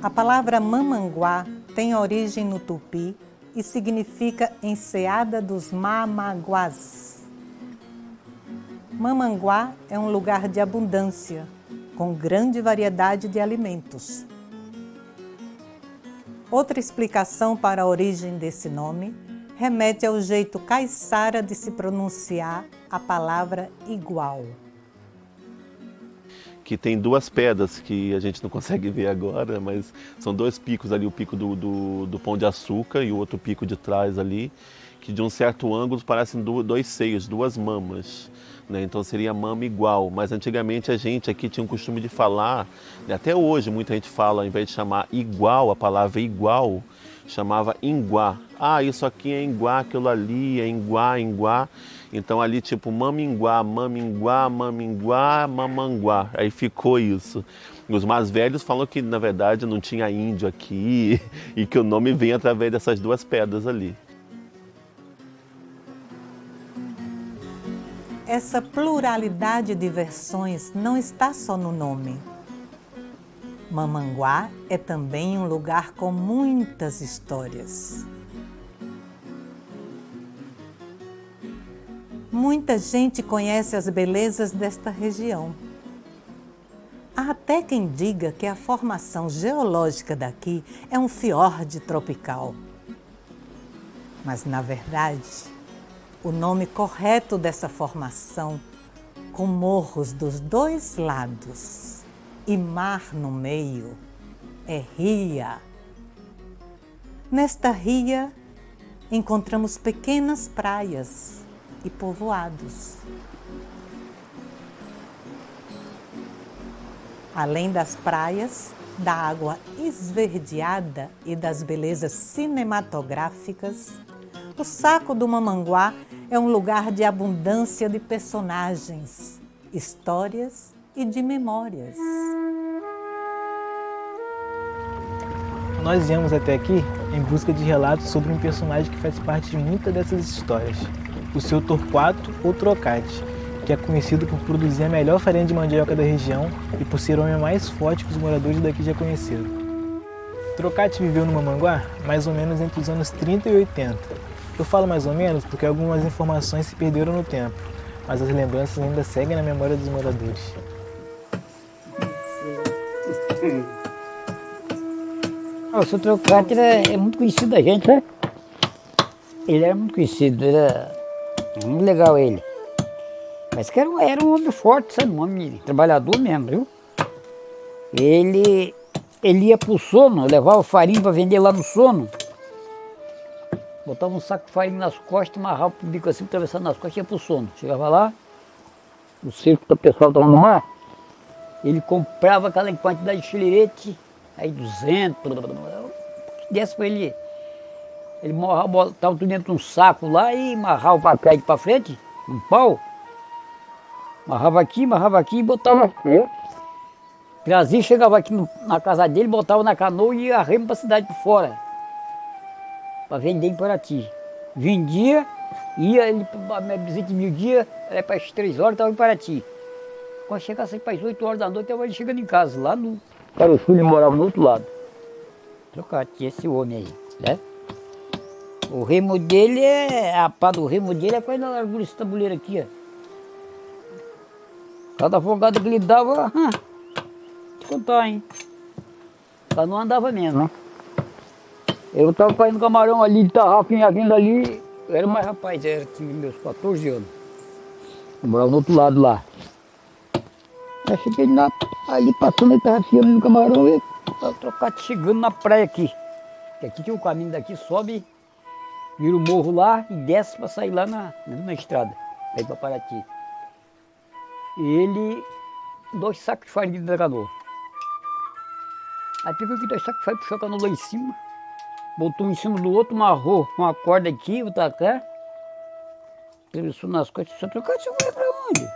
A palavra Mamanguá tem origem no tupi e significa enseada dos Mamaguás. Mamanguá é um lugar de abundância, com grande variedade de alimentos. Outra explicação para a origem desse nome remete ao jeito caiçara de se pronunciar a palavra igual. Que tem duas pedras que a gente não consegue ver agora, mas são dois picos ali, o pico do Pão de Açúcar e o outro pico de trás ali, que de um certo ângulo parecem dois seios, duas mamas, né? Então seria mama igual, mas antigamente a gente aqui tinha um costume de falar, né? Até hoje muita gente fala, ao invés de chamar igual, a palavra igual, chamava inguá. Ah, isso aqui é inguá, aquilo ali é inguá, inguá. Então ali tipo maminguá, maminguá, maminguá, mamanguá. Aí ficou isso. Os mais velhos falam que na verdade não tinha índio aqui e que o nome vem através dessas duas pedras ali. Essa pluralidade de versões não está só no nome. Mamanguá é também um lugar com muitas histórias. Muita gente conhece as belezas desta região. Há até quem diga que a formação geológica daqui é um fiorde tropical. Mas, na verdade, o nome correto dessa formação, com morros dos dois lados e mar no meio, é ria. Nesta ria, encontramos pequenas praias e povoados. Além das praias, da água esverdeada e das belezas cinematográficas, o Saco do Mamanguá é um lugar de abundância de personagens, histórias e de memórias. Nós viemos até aqui em busca de relatos sobre um personagem que faz parte de muitas dessas histórias, o seu Torquato ou Trocate, que é conhecido por produzir a melhor farinha de mandioca da região e por ser o homem mais forte que os moradores daqui já conheceram. Trocate viveu no Mamanguá mais ou menos entre os anos 30 e 80. Eu falo mais ou menos porque algumas informações se perderam no tempo, mas as lembranças ainda seguem na memória dos moradores. O seu Trocate é muito conhecido da gente, né? Ele era muito conhecido, era muito legal ele. Mas que era um homem forte, sabe? Um homem trabalhador mesmo, viu? Ele ia pro Sono, levava farinha para vender lá no Sono. Botava um saco de farinha nas costas, amarrava pro bico assim, atravessando nas costas e ia pro Sono. Chegava lá, o circo do pessoal estava no mar, ele comprava aquela quantidade de chilerete, aí 200, desse para ele. Ele botava tudo dentro de um saco lá e amarrava o papel para frente, um pau. Amarrava aqui e botava. Trazia, chegava aqui na casa dele, botava na canoa e ia remo para a cidade por fora. Para vender em Paraty. Vendia, ia ele para a minha visita de meio-dia, era para as 3 horas, estava em Paraty. Quando chegasse para as 8 horas da noite, estava ele chegando em casa, lá no Caruçu, ele morava no outro lado. Trocate, esse homem aí, né? O remo dele a pá do remo dele é quase na largura desse tabuleiro aqui, ó. Cada afogada que ele dava, te contar, hein? Ela não andava mesmo, né? Eu estava fazendo camarão ali, de tarrafinha vindo ali, eu era mais rapaz, tinha meus 14 anos. Eu morava no outro lado lá. Aí cheguei ali passando, ele estava fiando no camarão e o Trocate chegando na praia aqui. Que aqui tinha um caminho daqui, sobe, vira o morro lá e desce para sair lá na estrada, aí para Paraty. E ele, 2 sacos de farinha dentro da canoa. Aí pegou aqui 2 sacos de farinha, puxou a canoa lá em cima, botou um em cima do outro, amarrou uma corda aqui, outra cá, atravessou nas costas, só Trocate, você vai pra onde?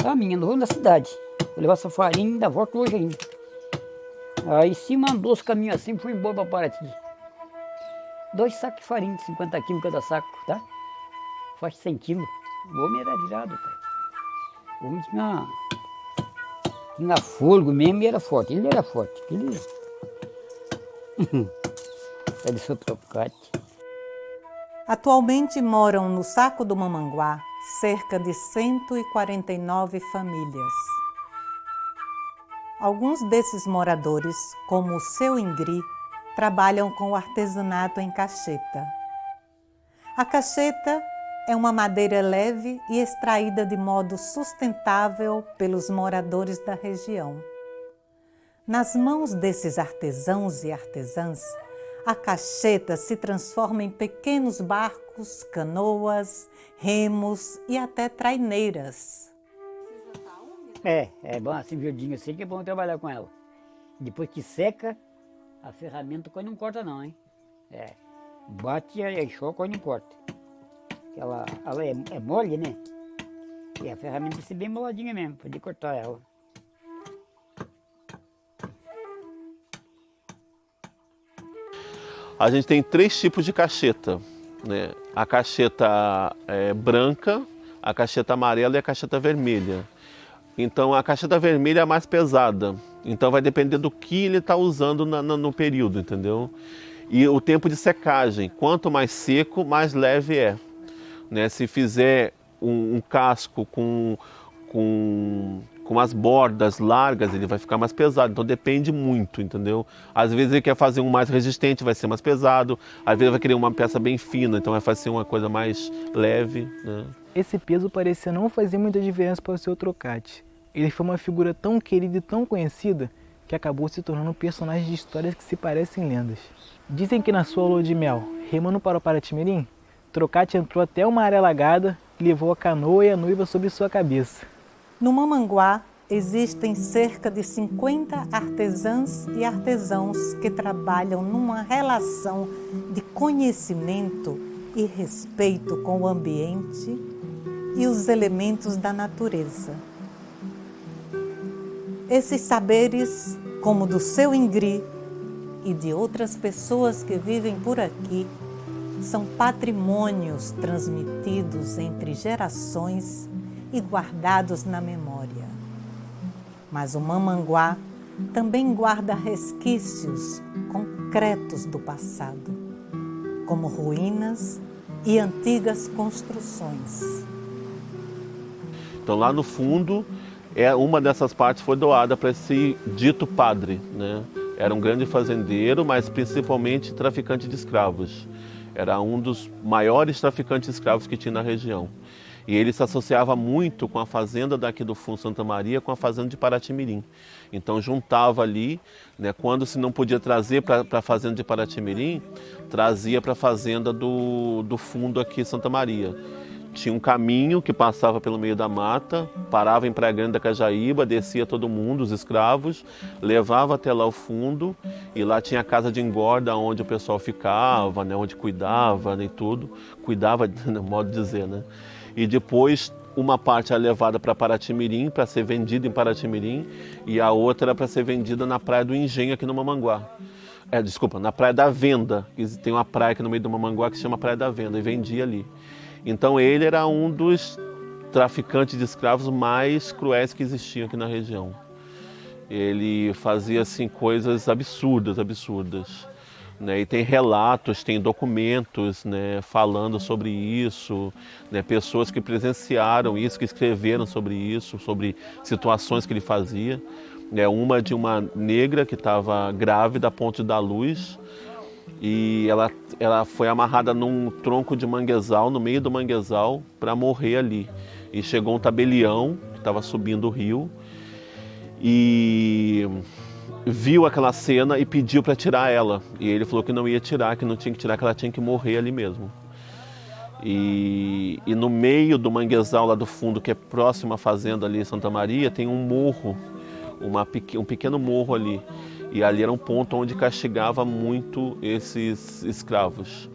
Caminhando, vou na cidade. Vou levar essa farinha e ainda volto hoje ainda. Aí se mandou os caminhos assim, fui embora para Paraty. 2 sacos de farinha, de 50 quilos cada saco, tá? Faz 100 quilos. O homem era virado, pai. O homem tinha fôlego mesmo e era forte. Ele era forte. Ele É de Sotrocate. Atualmente moram no Saco do Mamanguá cerca de 149 famílias. Alguns desses moradores, como o seu Ingri, trabalham com o artesanato em cacheta. A cacheta é uma madeira leve e extraída de modo sustentável pelos moradores da região. Nas mãos desses artesãos e artesãs, a cacheta se transforma em pequenos barcos, canoas, remos e até traineiras. É bom assim, verdinho assim, que é bom trabalhar com ela. Depois que seca, a ferramenta quase não corta não, hein? Bate e choca quase não corta. Ela é mole, né? E a ferramenta tem que ser bem moladinha mesmo, pra poder cortar ela. A gente tem 3 tipos de cacheta, né? A cacheta branca, a cacheta amarela e a cacheta vermelha. Então a cacheta vermelha é a mais pesada, então vai depender do que ele está usando no período, entendeu? E o tempo de secagem, quanto mais seco, mais leve é. Né? Se fizer um casco com as bordas largas, ele vai ficar mais pesado, então depende muito, entendeu? Às vezes ele quer fazer um mais resistente, vai ser mais pesado, às vezes vai querer uma peça bem fina, então vai fazer uma coisa mais leve, né? Esse peso parecia não fazer muita diferença para o seu Trocate. Ele foi uma figura tão querida e tão conhecida que acabou se tornando um personagem de histórias que se parecem lendas. Dizem que na sua lua de mel, remando para o Paraty-Mirim, Trocate entrou até uma área alagada e levou a canoa e a noiva sobre sua cabeça. No Mamanguá, existem cerca de 50 artesãs e artesãos que trabalham numa relação de conhecimento e respeito com o ambiente e os elementos da natureza. Esses saberes, como do seu Ingri e de outras pessoas que vivem por aqui, são patrimônios transmitidos entre gerações e guardados na memória. Mas o Mamanguá também guarda resquícios concretos do passado, como ruínas e antigas construções. Então lá no fundo, uma dessas partes foi doada para esse dito padre, né? Era um grande fazendeiro, mas principalmente traficante de escravos. Era um dos maiores traficantes de escravos que tinha na região. E ele se associava muito com a fazenda daqui do Fundo Santa Maria, com a fazenda de Paraty-Mirim. Então juntava ali, né, quando se não podia trazer para a fazenda de Paraty-Mirim, trazia para a fazenda do Fundo aqui Santa Maria. Tinha um caminho que passava pelo meio da mata, parava em Praia Grande da Cajaíba, descia todo mundo, os escravos, levava até lá o fundo e lá tinha a casa de engorda onde o pessoal ficava, né, onde cuidava, né, e tudo. Cuidava, no modo de dizer, né? E depois uma parte era levada para Paraty-Mirim, para ser vendida em Paraty-Mirim, e a outra era para ser vendida na Praia do Engenho, aqui no Mamanguá. Desculpa, na Praia da Venda. Tem uma praia aqui no meio do Mamanguá que se chama Praia da Venda, e vendia ali. Então ele era um dos traficantes de escravos mais cruéis que existiam aqui na região. Ele fazia assim coisas absurdas, né? E tem relatos, tem documentos, né, falando sobre isso, né, pessoas que presenciaram isso, que escreveram sobre isso, sobre situações que ele fazia. Uma de uma negra que estava grávida a ponto de dar luz, e ela foi amarrada num tronco de manguezal, no meio do manguezal, para morrer ali. E chegou um tabelião que estava subindo o rio e viu aquela cena e pediu para tirar ela. E ele falou que não ia tirar, que não tinha que tirar, que ela tinha que morrer ali mesmo. E no meio do manguezal lá do fundo, que é próximo à fazenda ali em Santa Maria, tem um morro, um pequeno morro ali. E ali era um ponto onde castigava muito esses escravos.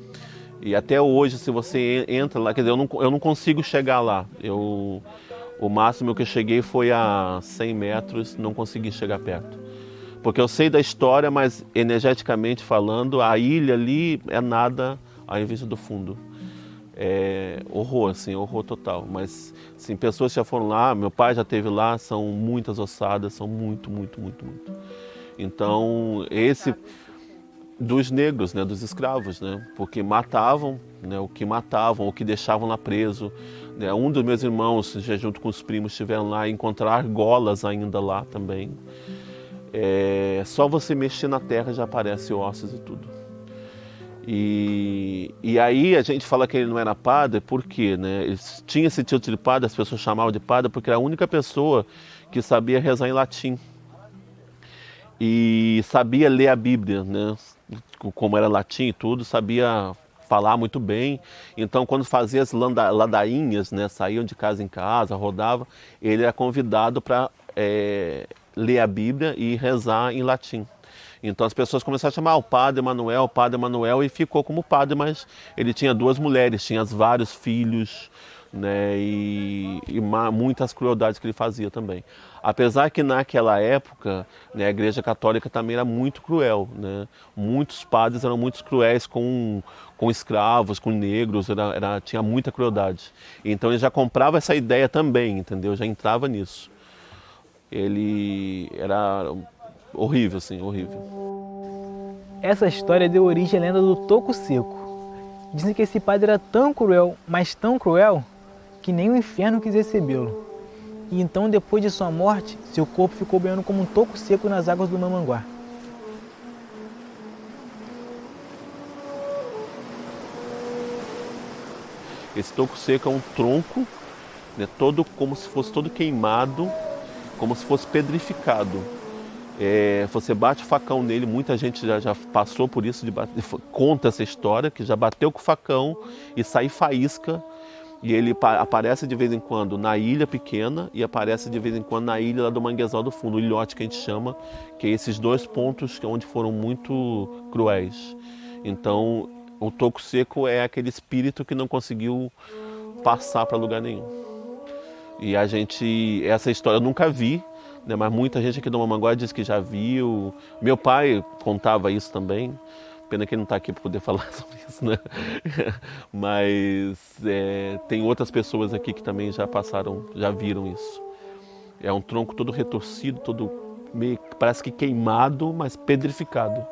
E até hoje, se você entra lá, quer dizer, eu não consigo chegar lá. O máximo que eu cheguei foi a 100 metros, não consegui chegar perto. Porque eu sei da história, mas energeticamente falando, a ilha ali é nada ao invés do fundo. É horror, assim, horror total. Mas, assim, pessoas que já foram lá, meu pai já esteve lá, são muitas ossadas, são muito. Então, dos negros, né, dos escravos, né, porque matavam, né, o que matavam, o que deixavam lá preso. Né. Um dos meus irmãos, já junto com os primos, estiveram lá e encontraram argolas ainda lá também. Só você mexer na terra já aparece ossos e tudo. E aí a gente fala que ele não era padre, porque, né, ele tinha esse título de padre, as pessoas chamavam de padre, porque era a única pessoa que sabia rezar em latim. E sabia ler a Bíblia, né? Como era latim e tudo, sabia falar muito bem. Então, quando fazia as ladainhas, né, saíam de casa em casa, rodava, ele era convidado para ler a Bíblia e rezar em latim. Então as pessoas começaram a chamar o Padre Emanuel, e ficou como padre, mas ele tinha 2 mulheres, tinha vários filhos, né, e muitas crueldades que ele fazia também. Apesar que naquela época, né, a Igreja Católica também era muito cruel, né? Muitos padres eram muito cruéis com escravos, com negros, tinha muita crueldade. Então ele já comprava essa ideia também, entendeu? Já entrava nisso. Ele era horrível, assim, horrível. Essa história deu origem à lenda do Toco Seco. Dizem que esse padre era tão cruel, mas tão cruel, que nem o inferno quis recebê-lo. E então, depois de sua morte, seu corpo ficou boiando como um toco seco nas águas do Mamanguá. Esse toco seco é um tronco, né, todo como se fosse todo queimado, como se fosse pedrificado. Você bate o facão nele, muita gente já passou por isso, conta essa história, que já bateu com o facão e sai faísca. E ele aparece de vez em quando na ilha pequena e aparece de vez em quando na ilha lá do Manguezal do Fundo, o ilhote que a gente chama, que é esses 2 pontos onde foram muito cruéis. Então, o toco seco é aquele espírito que não conseguiu passar para lugar nenhum. E essa história eu nunca vi, né, mas muita gente aqui do Mamanguá diz que já viu. Meu pai contava isso também. Pena que ele não está aqui para poder falar sobre isso, né? Mas tem outras pessoas aqui que também já viram isso. É um tronco todo retorcido, todo meio, parece que queimado, mas pedrificado.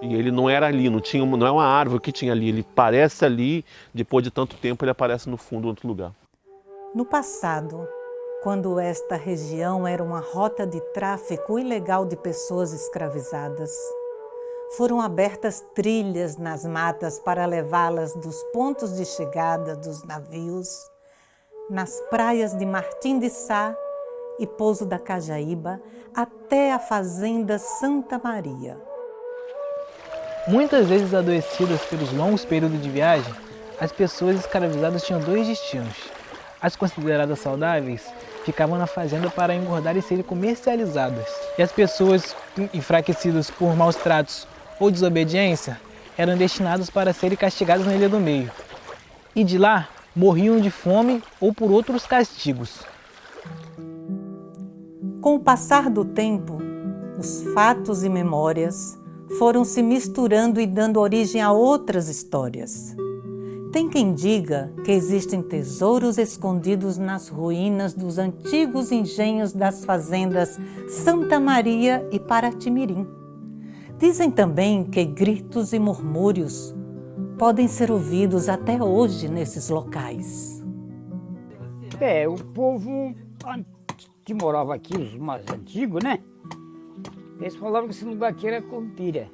E ele não era ali, não é uma árvore que tinha ali, ele parece ali, depois de tanto tempo ele aparece no fundo em outro lugar. No passado, quando esta região era uma rota de tráfico ilegal de pessoas escravizadas, foram abertas trilhas nas matas para levá-las dos pontos de chegada dos navios, nas praias de Martim de Sá e Pouso da Cajaíba, até a fazenda Santa Maria. Muitas vezes adoecidas pelos longos períodos de viagem, as pessoas escravizadas tinham 2 destinos. As consideradas saudáveis ficavam na fazenda para engordar e serem comercializadas. E as pessoas enfraquecidas por maus tratos ou desobediência eram destinadas para serem castigadas na Ilha do Meio. E de lá morriam de fome ou por outros castigos. Com o passar do tempo, os fatos e memórias foram se misturando e dando origem a outras histórias. Tem quem diga que existem tesouros escondidos nas ruínas dos antigos engenhos das fazendas Santa Maria e Paratimirim. Dizem também que gritos e murmúrios podem ser ouvidos até hoje nesses locais. O povo que morava aqui, os mais antigos, né? Eles falavam que esse lugar aqui era Curupira.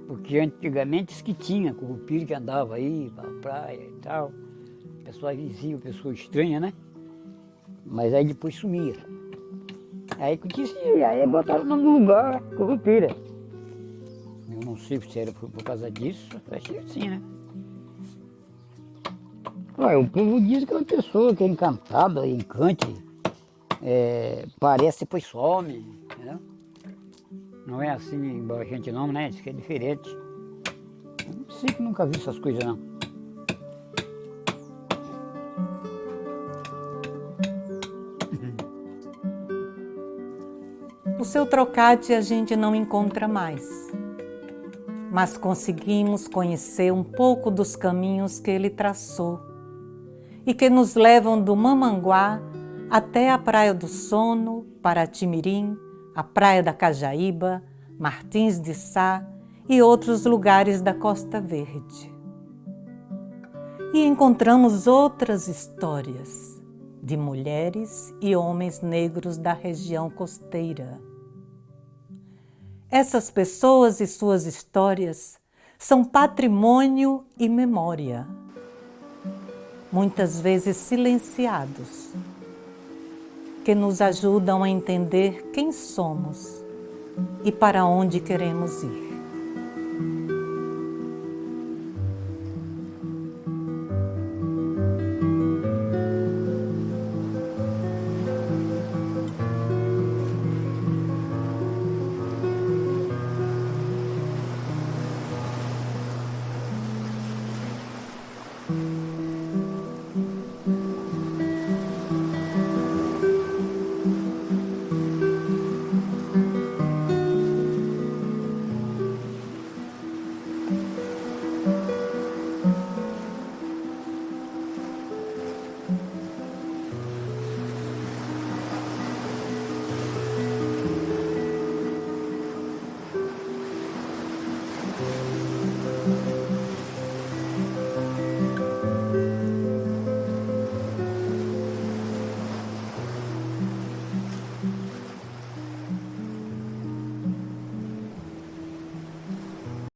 Porque antigamente diz que tinha Curupira que andava aí pra praia e tal. Pessoa visível, pessoa estranha, né? Mas aí depois sumia. Aí botaram o nome do lugar, Curupira. Eu não sei se era por causa disso, acho que sim, né? O povo diz que é uma pessoa que é encantada, encante, parece depois some, entendeu? Não é assim igual a gente não, né? Diz que é diferente. Eu não sei, que nunca vi essas coisas não. O seu trocate a gente não encontra mais, mas conseguimos conhecer um pouco dos caminhos que ele traçou e que nos levam do Mamanguá até a Praia do Sono, Paratimirim, a Praia da Cajaíba, Martins de Sá e outros lugares da Costa Verde. E encontramos outras histórias de mulheres e homens negros da região costeira. Essas pessoas e suas histórias são patrimônio e memória, muitas vezes silenciados, que nos ajudam a entender quem somos e para onde queremos ir.